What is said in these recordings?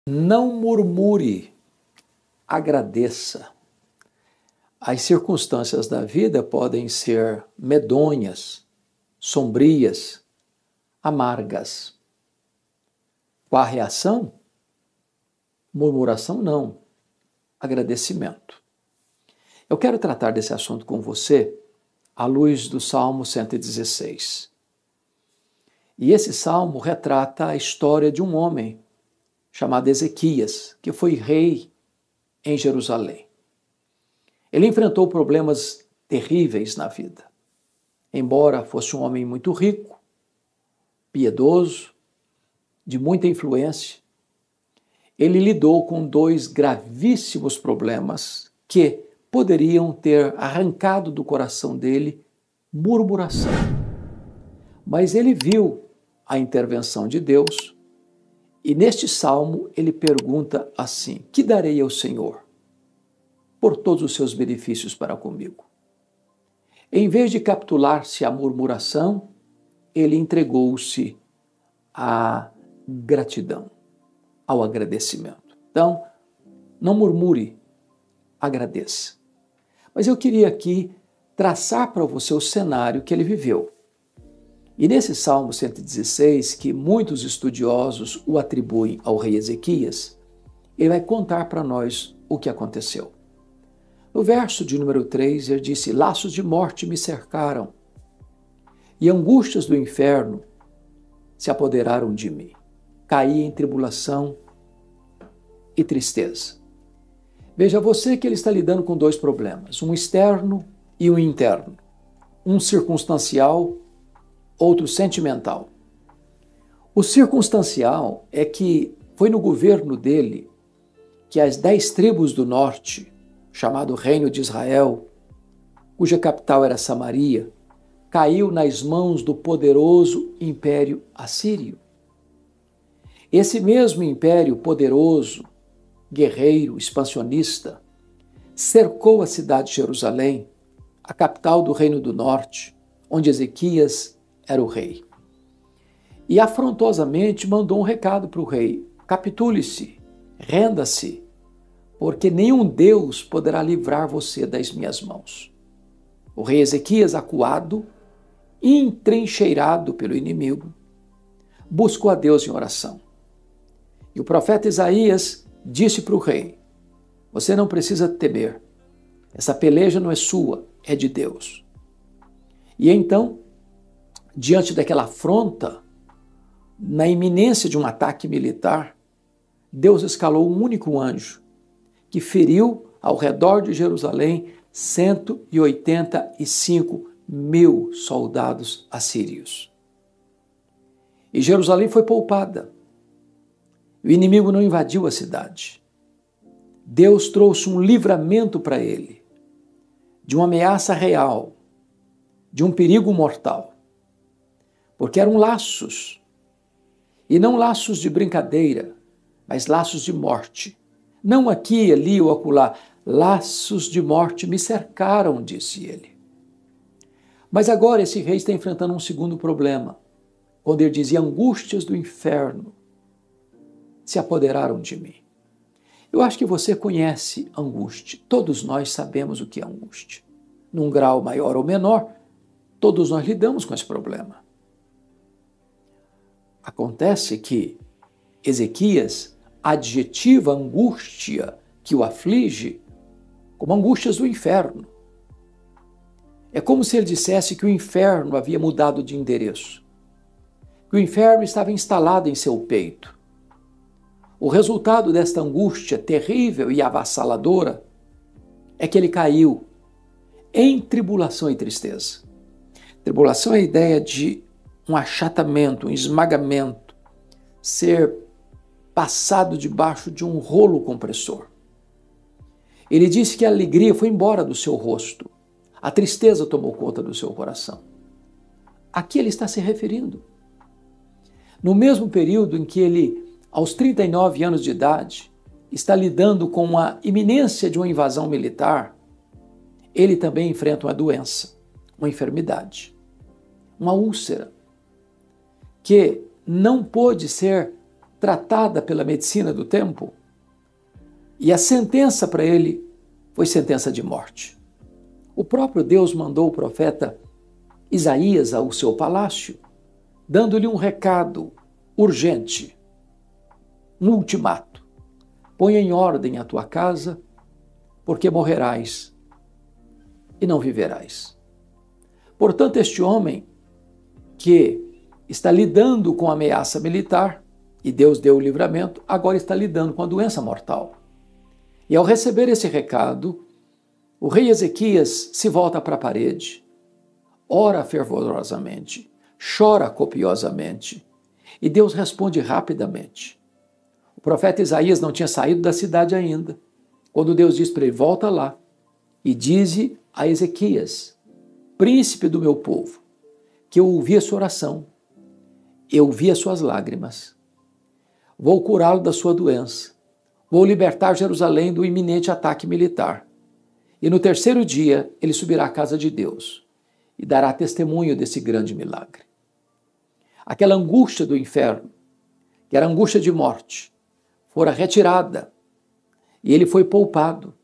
Não murmure, agradeça. As circunstâncias da vida podem ser medonhas, sombrias, amargas. Qual a reação? Murmuração não, agradecimento. Eu quero tratar desse assunto com você à luz do Salmo 116. E esse salmo retrata a história de um homem chamado Ezequias, que foi rei em Jerusalém. Ele enfrentou problemas terríveis na vida. Embora fosse um homem muito rico, piedoso, de muita influência, ele lidou com dois gravíssimos problemas que poderiam ter arrancado do coração dele murmuração. Mas ele viu a intervenção de Deus e neste salmo ele pergunta assim: que darei ao Senhor por todos os seus benefícios para comigo? Em vez de capitular-se à murmuração, ele entregou-se à gratidão, ao agradecimento. Então, não murmure, agradeça. Mas eu queria aqui traçar para você o cenário que ele viveu. E nesse Salmo 116, que muitos estudiosos o atribuem ao rei Ezequias, ele vai contar para nós o que aconteceu. No verso de número 3, ele disse: laços de morte me cercaram, e angústias do inferno se apoderaram de mim. Caí em tribulação e tristeza. Veja você que ele está lidando com dois problemas, um externo e um interno, um circunstancial, outro sentimental. O circunstancial é que foi no governo dele que as 10 tribos do norte, chamado Reino de Israel, cuja capital era Samaria, caiu nas mãos do poderoso Império Assírio. Esse mesmo império poderoso, guerreiro, expansionista, cercou a cidade de Jerusalém, a capital do Reino do Norte, onde Ezequias era o rei. E afrontosamente mandou um recado para o rei: capitule-se, renda-se, porque nenhum Deus poderá livrar você das minhas mãos. O rei Ezequias, acuado, entrincheirado pelo inimigo, buscou a Deus em oração. E o profeta Isaías disse para o rei: você não precisa temer, essa peleja não é sua, é de Deus. E então, diante daquela afronta, na iminência de um ataque militar, Deus escalou um único anjo que feriu ao redor de Jerusalém 185.000 soldados assírios. E Jerusalém foi poupada. O inimigo não invadiu a cidade. Deus trouxe um livramento para ele de uma ameaça real, de um perigo mortal. Porque eram laços, e não laços de brincadeira, mas laços de morte. Não aqui, ali ou acolá, laços de morte me cercaram, disse ele. Mas agora esse rei está enfrentando um segundo problema, quando ele dizia: angústias do inferno se apoderaram de mim. Eu acho que você conhece angústia. Todos nós sabemos o que é angústia. Num grau maior ou menor, todos nós lidamos com esse problema. Acontece que Ezequias adjetiva a angústia que o aflige como angústias do inferno. É como se ele dissesse que o inferno havia mudado de endereço, que o inferno estava instalado em seu peito. O resultado desta angústia terrível e avassaladora é que ele caiu em tribulação e tristeza. Tribulação é a ideia de um achatamento, um esmagamento, ser passado debaixo de um rolo compressor. Ele disse que a alegria foi embora do seu rosto, a tristeza tomou conta do seu coração. Aqui ele está se referindo. No mesmo período em que ele, aos 39 anos de idade, está lidando com a iminência de uma invasão militar, ele também enfrenta uma doença, uma enfermidade, uma úlcera, que não pôde ser tratada pela medicina do tempo, e a sentença para ele foi sentença de morte. O próprio Deus mandou o profeta Isaías ao seu palácio, dando-lhe um recado urgente, um ultimato: põe em ordem a tua casa, porque morrerás e não viverás. Portanto, este homem que está lidando com a ameaça militar, e Deus deu o livramento, agora está lidando com a doença mortal. E ao receber esse recado, o rei Ezequias se volta para a parede, ora fervorosamente, chora copiosamente, e Deus responde rapidamente. O profeta Isaías não tinha saído da cidade ainda, quando Deus diz para ele: volta lá e dize a Ezequias, príncipe do meu povo, que eu ouvi a sua oração, eu vi as suas lágrimas, vou curá-lo da sua doença, vou libertar Jerusalém do iminente ataque militar, e no terceiro dia ele subirá à casa de Deus e dará testemunho desse grande milagre. Aquela angústia do inferno, que era angústia de morte, fora retirada e ele foi poupado.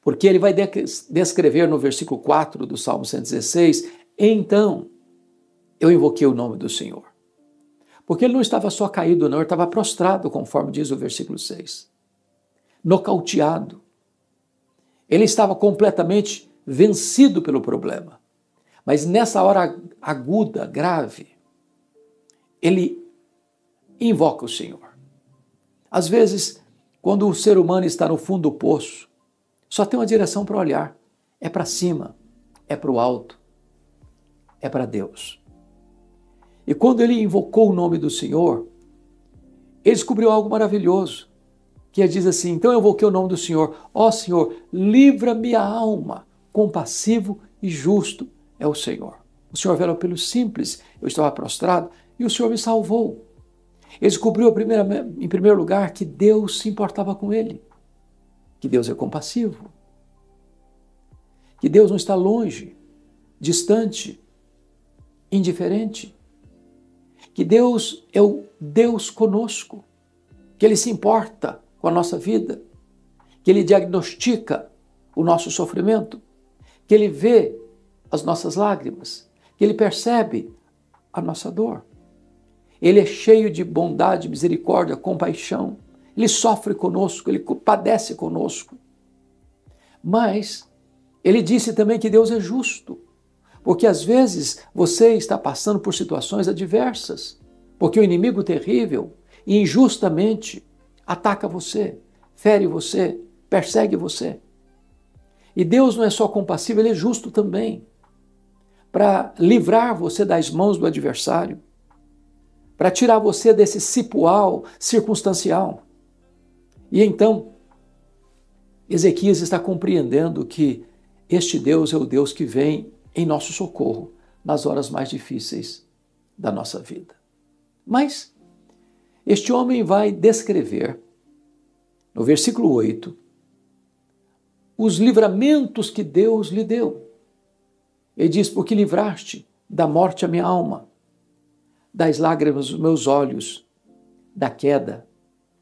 Porque ele vai descrever no versículo 4 do Salmo 116, então eu invoquei o nome do Senhor. Porque ele não estava só caído, não, ele estava prostrado, conforme diz o versículo 6. Nocauteado. Ele estava completamente vencido pelo problema. Mas nessa hora aguda, grave, ele invoca o Senhor. Às vezes, quando o ser humano está no fundo do poço, só tem uma direção para olhar. É para cima, é para o alto, é para Deus. E quando ele invocou o nome do Senhor, ele descobriu algo maravilhoso, que diz assim: então eu invoquei o nome do Senhor. Ó Senhor, livra-me a alma, compassivo e justo é o Senhor. O Senhor veio pelo simples, eu estava prostrado e o Senhor me salvou. Ele descobriu em primeiro lugar que Deus se importava com ele, que Deus é compassivo, que Deus não está longe, distante, indiferente, que Deus é o Deus conosco, que Ele se importa com a nossa vida, que Ele diagnostica o nosso sofrimento, que Ele vê as nossas lágrimas, que Ele percebe a nossa dor. Ele é cheio de bondade, misericórdia, compaixão. Ele sofre conosco, Ele padece conosco. Mas Ele disse também que Deus é justo, porque às vezes você está passando por situações adversas, porque o inimigo terrível e injustamente ataca você, fere você, persegue você. E Deus não é só compassivo, Ele é justo também, para livrar você das mãos do adversário, para tirar você desse cipoal circunstancial. E então, Ezequias está compreendendo que este Deus é o Deus que vem em nosso socorro nas horas mais difíceis da nossa vida. Mas este homem vai descrever, no versículo 8, os livramentos que Deus lhe deu. Ele diz: porque livraste da morte a minha alma, das lágrimas os meus olhos, da queda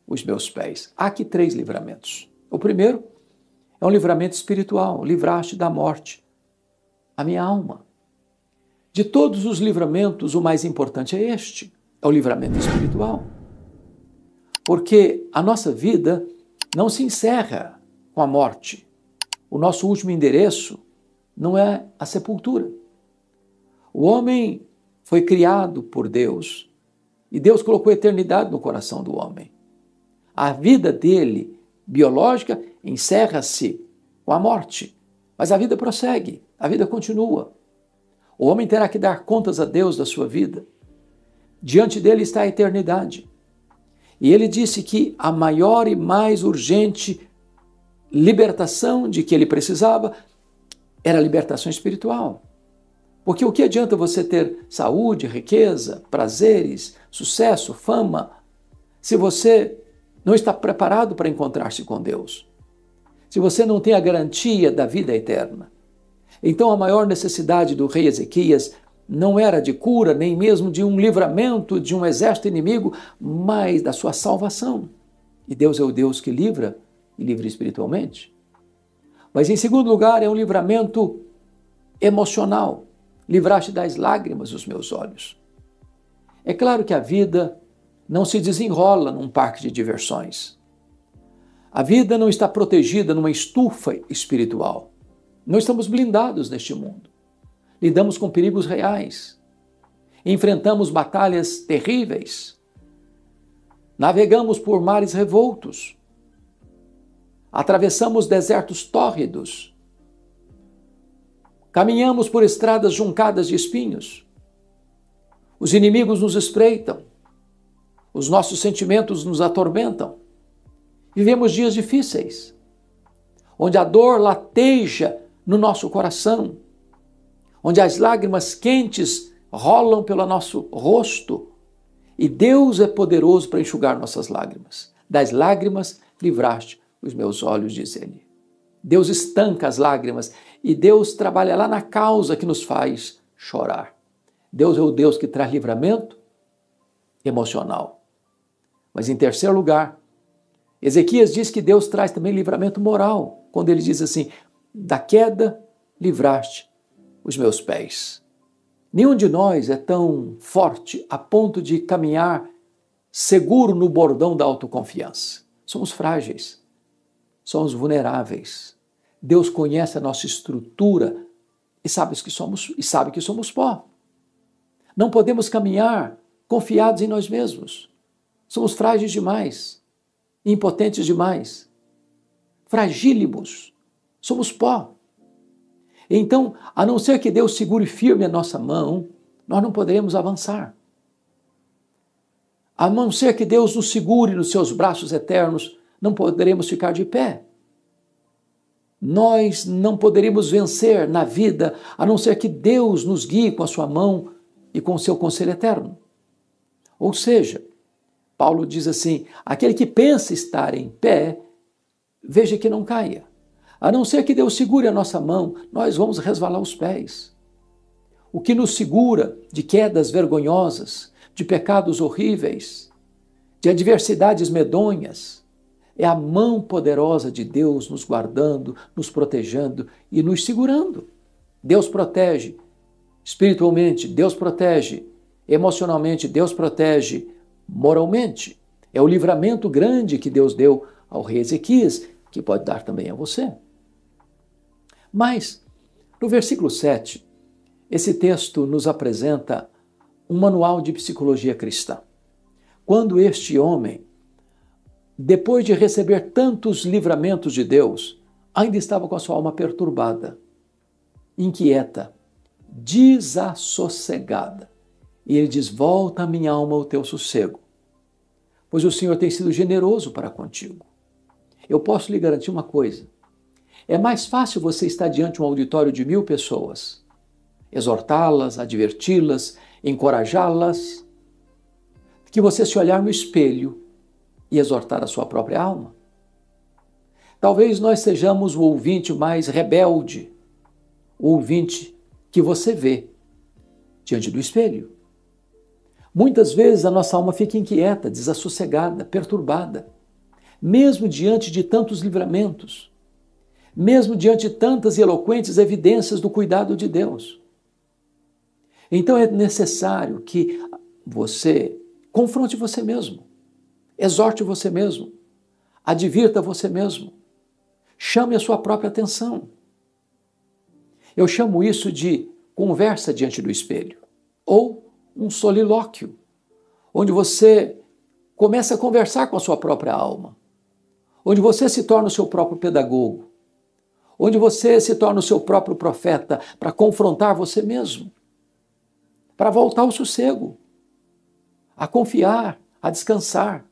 os meus pés. Há aqui 3 livramentos. O primeiro é um livramento espiritual: livraste da morte a minha alma. De todos os livramentos, o mais importante é este, é o livramento espiritual. Porque a nossa vida não se encerra com a morte. O nosso último endereço não é a sepultura. O homem foi criado por Deus e Deus colocou a eternidade no coração do homem. A vida dele, biológica, encerra-se com a morte, mas a vida prossegue, a vida continua. O homem terá que dar contas a Deus da sua vida. Diante dele está a eternidade. E ele disse que a maior e mais urgente libertação de que ele precisava era a libertação espiritual. Porque o que adianta você ter saúde, riqueza, prazeres, sucesso, fama, se você não está preparado para encontrar-se com Deus? Se você não tem a garantia da vida eterna? Então a maior necessidade do rei Ezequias não era de cura, nem mesmo de um livramento de um exército inimigo, mas da sua salvação. E Deus é o Deus que livra e livra espiritualmente. Mas em segundo lugar, é um livramento emocional. Livraste das lágrimas os meus olhos. É claro que a vida não se desenrola num parque de diversões. A vida não está protegida numa estufa espiritual. Não estamos blindados neste mundo. Lidamos com perigos reais. Enfrentamos batalhas terríveis. Navegamos por mares revoltos. Atravessamos desertos tórridos. Caminhamos por estradas juncadas de espinhos. Os inimigos nos espreitam. Os nossos sentimentos nos atormentam. Vivemos dias difíceis, onde a dor lateja no nosso coração, onde as lágrimas quentes rolam pelo nosso rosto. E Deus é poderoso para enxugar nossas lágrimas. Das lágrimas livraste os meus olhos, diz ele. Deus estanca as lágrimas e Deus trabalha lá na causa que nos faz chorar. Deus é o Deus que traz livramento emocional. Mas em terceiro lugar, Ezequias diz que Deus traz também livramento moral, quando ele diz assim: da queda livraste os meus pés. Nenhum de nós é tão forte a ponto de caminhar seguro no bordão da autoconfiança. Somos frágeis, somos vulneráveis. Deus conhece a nossa estrutura e sabe que somos pó. Não podemos caminhar confiados em nós mesmos. Somos frágeis demais, impotentes demais, fragílimos, somos pó. Então, a não ser que Deus segure firme a nossa mão, nós não poderemos avançar. A não ser que Deus nos segure nos seus braços eternos, não poderemos ficar de pé. Nós não poderíamos vencer na vida, a não ser que Deus nos guie com a sua mão e com o seu conselho eterno. Ou seja, Paulo diz assim: aquele que pensa estar em pé, veja que não caia. A não ser que Deus segure a nossa mão, nós vamos resvalar os pés. O que nos segura de quedas vergonhosas, de pecados horríveis, de adversidades medonhas, é a mão poderosa de Deus nos guardando, nos protegendo e nos segurando. Deus protege espiritualmente, Deus protege emocionalmente, Deus protege moralmente. É o livramento grande que Deus deu ao rei Ezequias, que pode dar também a você. Mas, no versículo 7, esse texto nos apresenta um manual de psicologia cristã. Quando este homem, depois de receber tantos livramentos de Deus, ainda estava com a sua alma perturbada, inquieta, desassossegada. E ele diz: volta a minha alma ao teu sossego, pois o Senhor tem sido generoso para contigo. Eu posso lhe garantir uma coisa: é mais fácil você estar diante de um auditório de 1000 pessoas, exortá-las, adverti-las, encorajá-las, que você se olhar no espelho e exortar a sua própria alma. Talvez nós sejamos o ouvinte mais rebelde, o ouvinte que você vê diante do espelho. Muitas vezes a nossa alma fica inquieta, desassossegada, perturbada, mesmo diante de tantos livramentos, mesmo diante de tantas e eloquentes evidências do cuidado de Deus. Então é necessário que você confronte você mesmo, exorte você mesmo, advirta você mesmo, chame a sua própria atenção. Eu chamo isso de conversa diante do espelho, ou um solilóquio, onde você começa a conversar com a sua própria alma, onde você se torna o seu próprio pedagogo, onde você se torna o seu próprio profeta para confrontar você mesmo, para voltar ao sossego, a confiar, a descansar,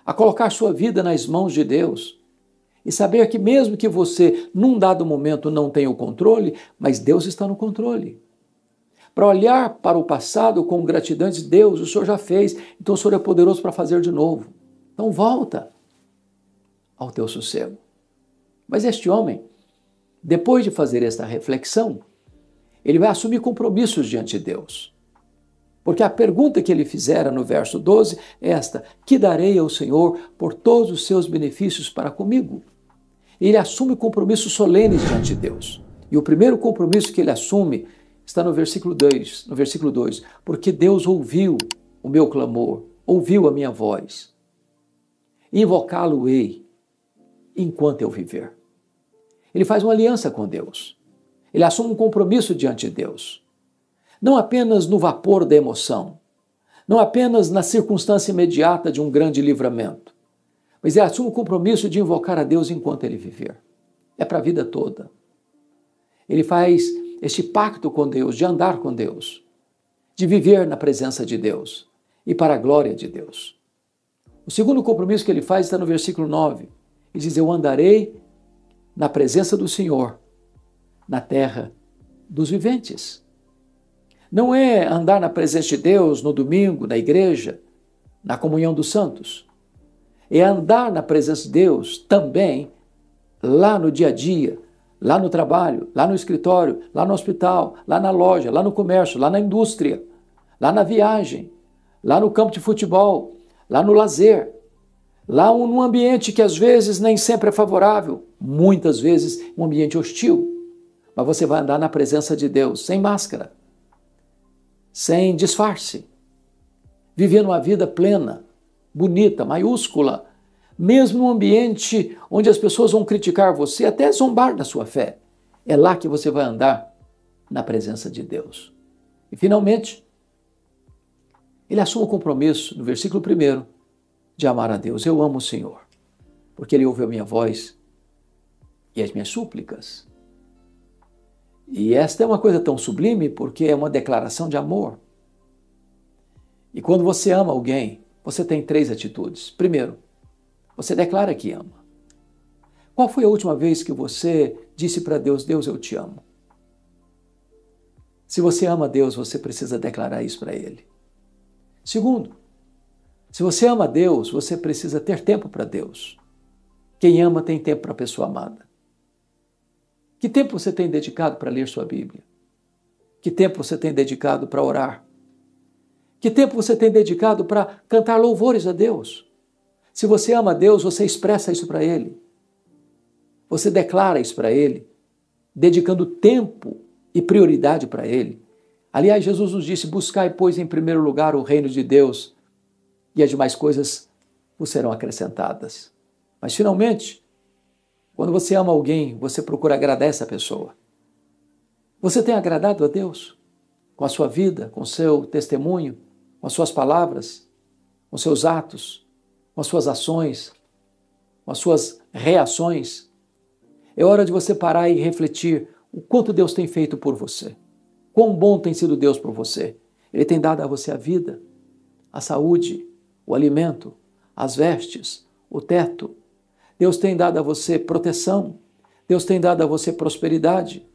a colocar sua vida nas mãos de Deus e saber que mesmo que você, num dado momento, não tenha o controle, mas Deus está no controle. Para olhar para o passado com gratidão e dizer: Deus, o Senhor já fez, então o Senhor é poderoso para fazer de novo. Então volta ao teu sossego. Mas este homem, depois de fazer esta reflexão, Ele vai assumir compromissos diante de Deus. Porque a pergunta que ele fizera no verso 12 é esta: que darei ao Senhor por todos os seus benefícios para comigo? Ele assume compromissos solenes diante de Deus. E o primeiro compromisso que ele assume está no versículo 2, porque Deus ouviu o meu clamor, ouviu a minha voz. Invocá-lo-ei enquanto eu viver. Ele faz uma aliança com Deus. Ele assume um compromisso diante de Deus. Não apenas no vapor da emoção, não apenas na circunstância imediata de um grande livramento, mas ele assume o compromisso de invocar a Deus enquanto ele viver. É para a vida toda. Ele faz este pacto com Deus, de andar com Deus, de viver na presença de Deus e para a glória de Deus. O segundo compromisso que ele faz está no versículo 9. Ele diz: eu andarei na presença do Senhor, na terra dos viventes. Não é andar na presença de Deus no domingo, na igreja, na comunhão dos santos. É andar na presença de Deus também lá no dia a dia, lá no trabalho, lá no escritório, lá no hospital, lá na loja, lá no comércio, lá na indústria, lá na viagem, lá no campo de futebol, lá no lazer, lá num ambiente que às vezes nem sempre é favorável, muitas vezes um ambiente hostil. Mas você vai andar na presença de Deus, sem máscara, sem disfarce, vivendo uma vida plena, bonita, maiúscula, mesmo num ambiente onde as pessoas vão criticar você, até zombar da sua fé. É lá que você vai andar na presença de Deus. E finalmente, ele assume o compromisso, no versículo 1, de amar a Deus. Eu amo o Senhor, porque Ele ouve a minha voz e as minhas súplicas. E esta é uma coisa tão sublime porque é uma declaração de amor. E quando você ama alguém, você tem 3 atitudes. Primeiro, você declara que ama. Qual foi a última vez que você disse para Deus: Deus, eu te amo? Se você ama Deus, você precisa declarar isso para Ele. Segundo, se você ama Deus, você precisa ter tempo para Deus. Quem ama tem tempo para a pessoa amada. Que tempo você tem dedicado para ler sua Bíblia? Que tempo você tem dedicado para orar? Que tempo você tem dedicado para cantar louvores a Deus? Se você ama Deus, você expressa isso para Ele. Você declara isso para Ele, dedicando tempo e prioridade para Ele. Aliás, Jesus nos disse: buscai, pois, em primeiro lugar o reino de Deus, e as demais coisas vos serão acrescentadas. Mas, finalmente, quando você ama alguém, você procura agradar essa pessoa. Você tem agradado a Deus com a sua vida, com o seu testemunho, com as suas palavras, com os seus atos, com as suas ações, com as suas reações? É hora de você parar e refletir o quanto Deus tem feito por você. Quão bom tem sido Deus por você. Ele tem dado a você a vida, a saúde, o alimento, as vestes, o teto. Deus tem dado a você proteção. Deus tem dado a você prosperidade.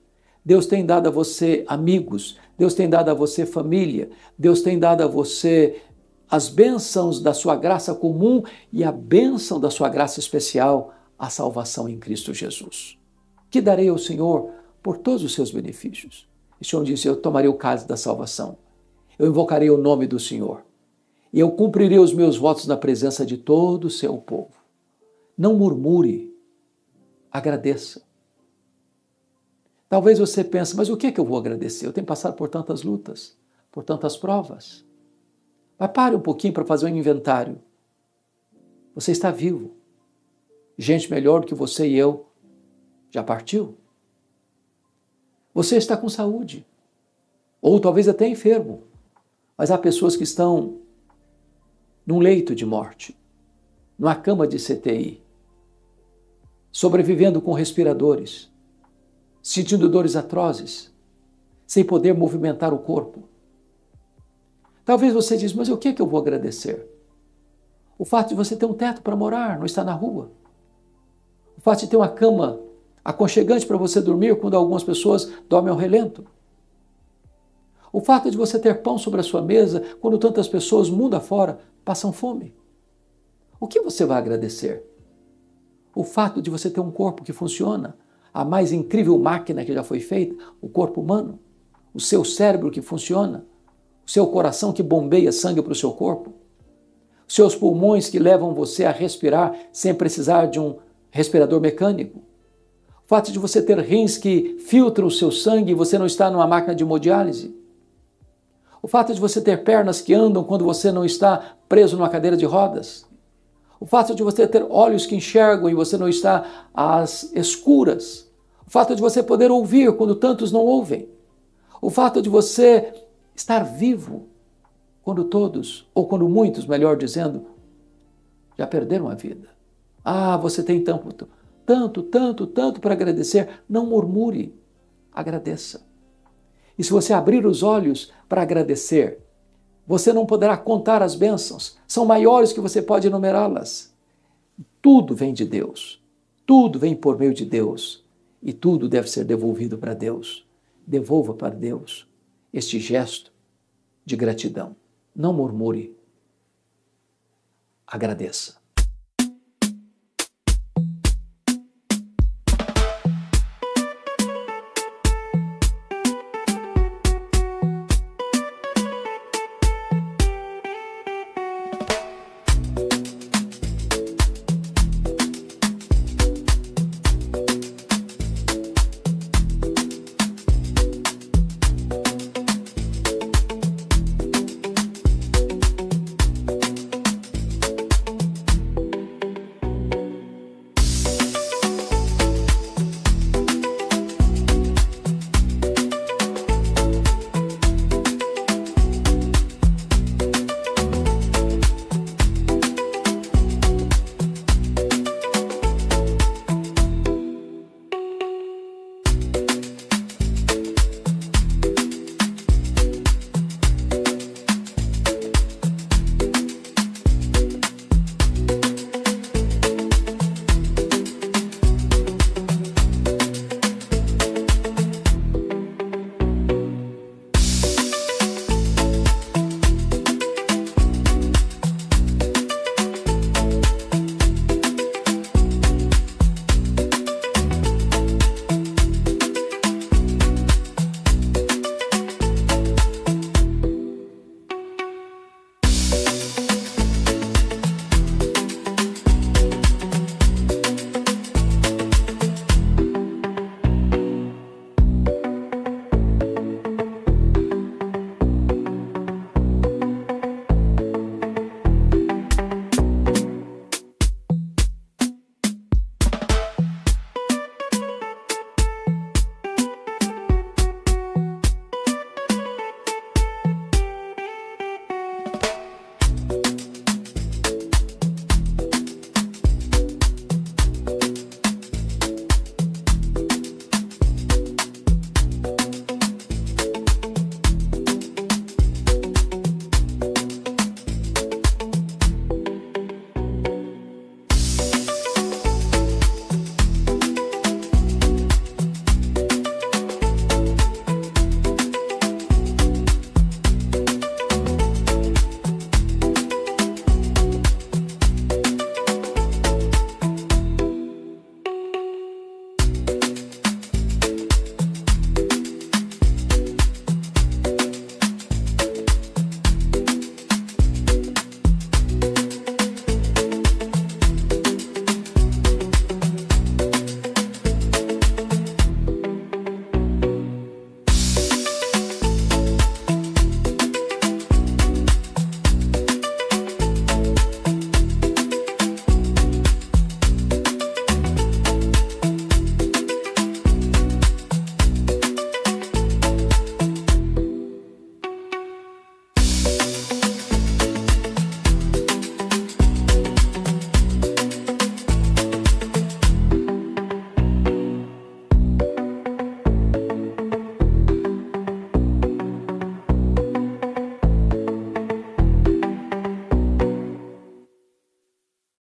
Deus tem dado a você amigos. Deus tem dado a você família. Deus tem dado a você as bênçãos da sua graça comum e a bênção da sua graça especial, a salvação em Cristo Jesus. Que darei ao Senhor por todos os seus benefícios? O Senhor disse: eu tomarei o cálice da salvação. Eu invocarei o nome do Senhor. E eu cumprirei os meus votos na presença de todo o seu povo. Não murmure, agradeça. Talvez você pense: mas o que é que eu vou agradecer? Eu tenho passado por tantas lutas, por tantas provas. Mas pare um pouquinho para fazer um inventário. Você está vivo. Gente melhor do que você e eu já partiu. Você está com saúde. Ou talvez até enfermo. Mas há pessoas que estão num leito de morte, numa cama de CTI, sobrevivendo com respiradores, sentindo dores atrozes, sem poder movimentar o corpo. Talvez você diz: mas o que é que eu vou agradecer? O fato de você ter um teto para morar, não estar na rua. O fato de ter uma cama aconchegante para você dormir quando algumas pessoas dormem ao relento. O fato de você ter pão sobre a sua mesa quando tantas pessoas, mundo afora, passam fome. O que você vai agradecer? O fato de você ter um corpo que funciona, a mais incrível máquina que já foi feita, o corpo humano. o seu cérebro que funciona, o seu coração que bombeia sangue para o seu corpo, os seus pulmões que levam você a respirar sem precisar de um respirador mecânico, o fato de você ter rins que filtram o seu sangue e você não está numa máquina de hemodiálise, o fato de você ter pernas que andam quando você não está preso numa cadeira de rodas, o fato de você ter olhos que enxergam e você não está às escuras, o fato de você poder ouvir quando tantos não ouvem, o fato de você estar vivo quando todos, ou quando muitos, melhor dizendo, já perderam a vida. Ah, você tem tanto para agradecer. Não murmure, agradeça. E se você abrir os olhos para agradecer, você não poderá contar as bênçãos, são maiores que você pode enumerá-las. Tudo vem de Deus, tudo vem por meio de Deus e tudo deve ser devolvido para Deus. Devolva para Deus este gesto de gratidão. Não murmure, agradeça.